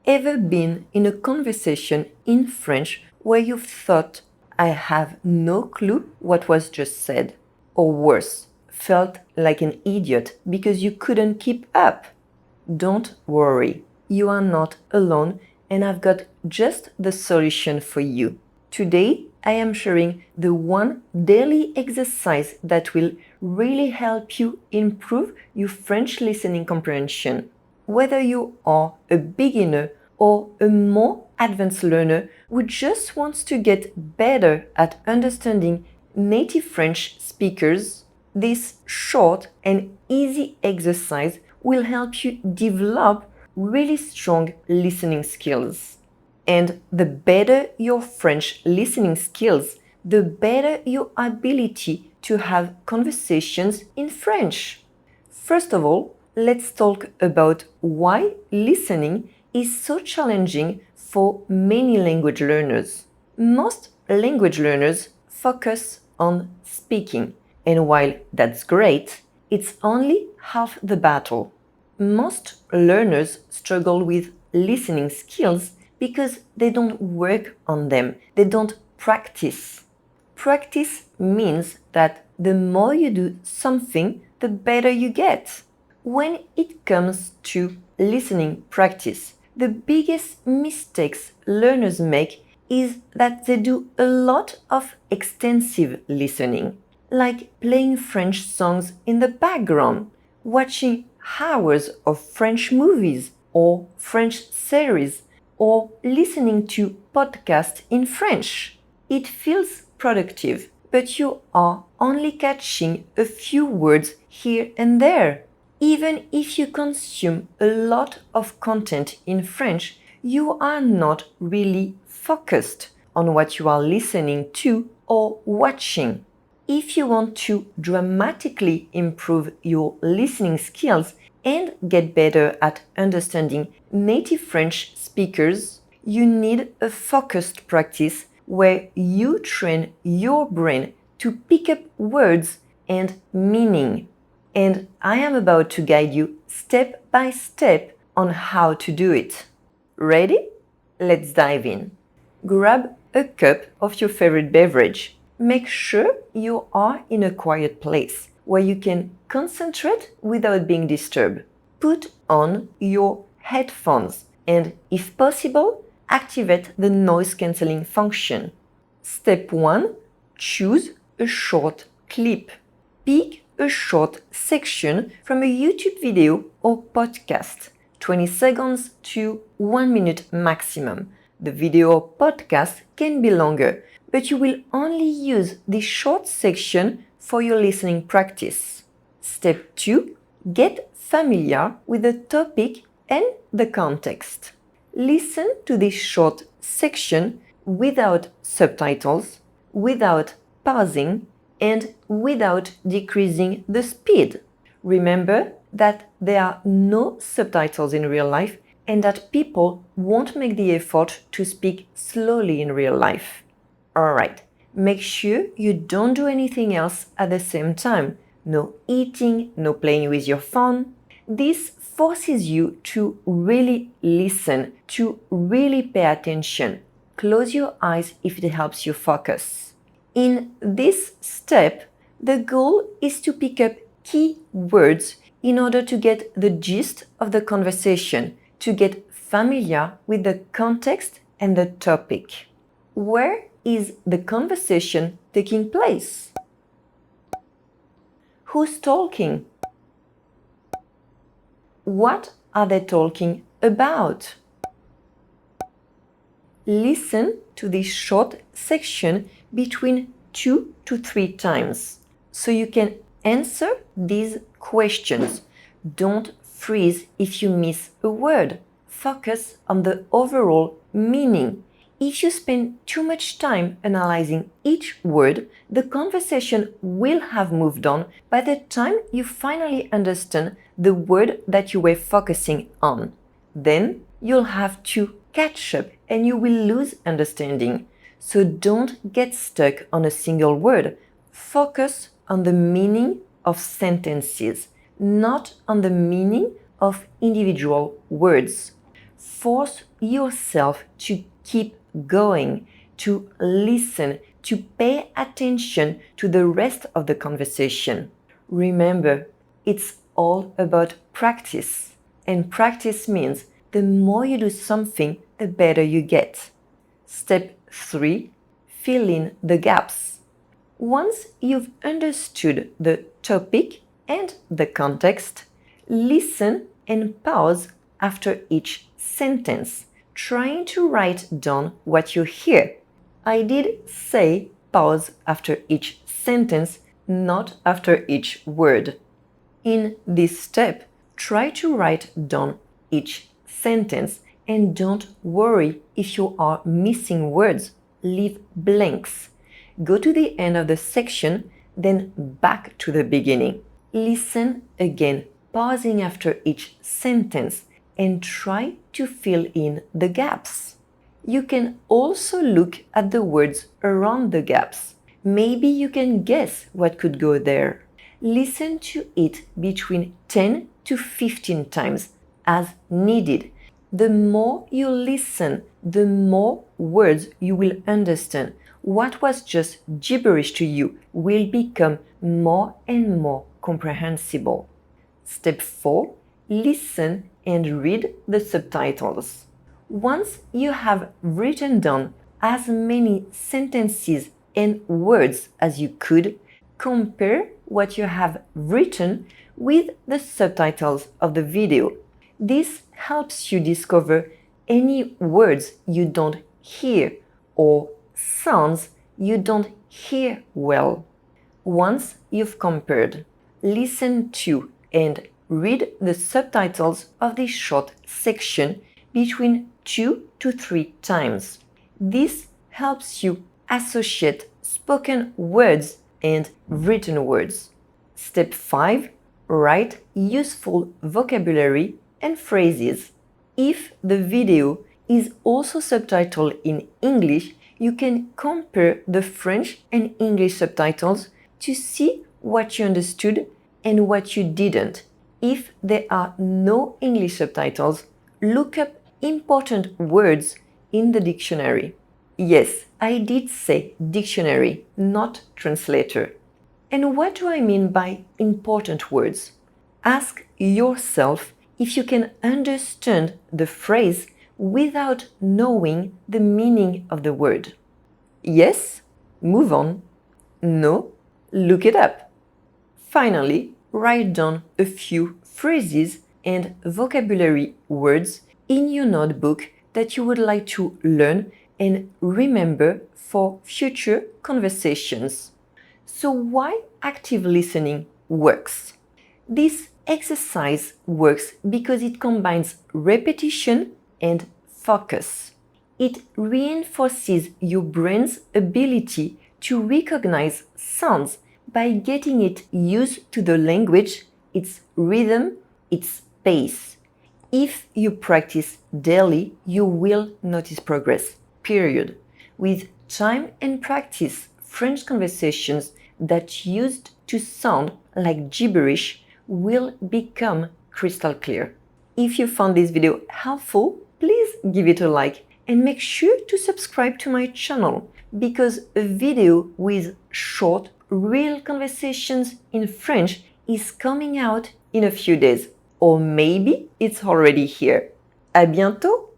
ever been in a conversation in French where you've thought, I have no clue what was just said? Or worse, felt like an idiot because you couldn't keep up? Don't worry, you are not alone, and I've got just the solution for you. Today, I am sharing the one daily exercise that will really help you improve your French listening comprehension. Whether you are a beginner or a more advanced learner who just wants to get better at understanding native French speakers, this short and easy exercise will help you develop really strong listening skills. And the better your French listening skills, the better your ability to have conversations in French. First of all, let's talk about why listening is so challenging for many language learners. Most language learners focus on speaking, and while that's great, it's only half the battle. Most learners struggle with listening skills because they don't work on them, they don't practice. Practice means that the more you do something, the better you get. When it comes to listening practice, the biggest mistakes learners make is that they do a lot of extensive listening, like playing French songs in the background, watching hours of French movies or French series, or listening to podcasts in French. It feels productive, but you are only catching a few words here and there. Even if you consume a lot of content in French, you are not really focused on what you are listening to or watching. If you want to dramatically improve your listening skills and get better at understanding native French speakers, you need a focused practice where you train your brain to pick up words and meaning. And I am about to guide you step by step on how to do it. Ready? Let's dive in. Grab a cup of your favorite beverage. Make sure you are in a quiet place where you can concentrate without being disturbed. Put on your headphones and, if possible, activate the noise cancelling function. Step 1. Choose a short clip. Pick a short section from a YouTube video or podcast, 20 seconds to 1 minute maximum. The video or podcast can be longer, but you will only use this short section for your listening practice. Step 2. Get familiar with the topic and the context. Listen to this short section without subtitles, without pausing, and without decreasing the speed. Remember that there are no subtitles in real life and that people won't make the effort to speak slowly in real life. Alright, make sure you don't do anything else at the same time. No eating, no playing with your phone. This forces you to really listen, to really pay attention. Close your eyes if it helps you focus. In this step, the goal is to pick up key words in order to get the gist of the conversation, to get familiar with the context and the topic. Where is the conversation taking place? Who's talking? What are they talking about? Listen to this short section between 2 to 3 times so you can answer these questions. Don't freeze if you miss a word. Focus on the overall meaning. If you spend too much time analyzing each word, the conversation will have moved on by the time you finally understand the word that you were focusing on. Then you'll have to catch up and you will lose understanding. So don't get stuck on a single word. Focus on the meaning of sentences, not on the meaning of individual words. force yourself to keep going, to listen, to pay attention to the rest of the conversation. Remember, it's all about practice. And practice means the more you do something, the better you get. Step 3. Fill in the gaps. Once you've understood the topic and the context, listen and pause after each sentence, trying to write down what you hear. I did say pause after each sentence, not after each word. In this step, try to write down each sentence and don't worry if you are missing words. Leave blanks. Go to the end of the section, then back to the beginning. Listen again, pausing after each sentence, and try to fill in the gaps. You can also look at the words around the gaps. Maybe you can guess what could go there. Listen to it between 10 to 15 times as needed. The more you listen, the more words you will understand. What was just gibberish to you will become more and more comprehensible. Step 4. Listen and read the subtitles. Once you have written down as many sentences and words as you could, compare what you have written with the subtitles of the video. This helps you discover any words you don't hear or sounds you don't hear well. Once you've compared, listen to and read the subtitles of this short section between 2 to 3 times. This helps you associate spoken words and written words. Step 5. Write useful vocabulary and phrases. If the video is also subtitled in English, you can compare the French and English subtitles to see what you understood and what you didn't. If there are no English subtitles, look up important words in the dictionary. Yes, I did say dictionary, not translator. And what do I mean by important words? Ask yourself if you can understand the phrase without knowing the meaning of the word. Yes? Move on. No? Look it up. Finally, write down a few phrases and vocabulary words in your notebook that you would like to learn and remember for future conversations. So why active listening works? This exercise works because it combines repetition and focus. It reinforces your brain's ability to recognize sounds by getting it used to the language, its rhythm, its pace. If you practice daily, you will notice progress, period. With time and practice, French conversations that used to sound like gibberish will become crystal clear. If you found this video helpful, please give it a like and make sure to subscribe to my channel because a video with short, real conversations in French is coming out in a few days, or maybe it's already here. À bientôt!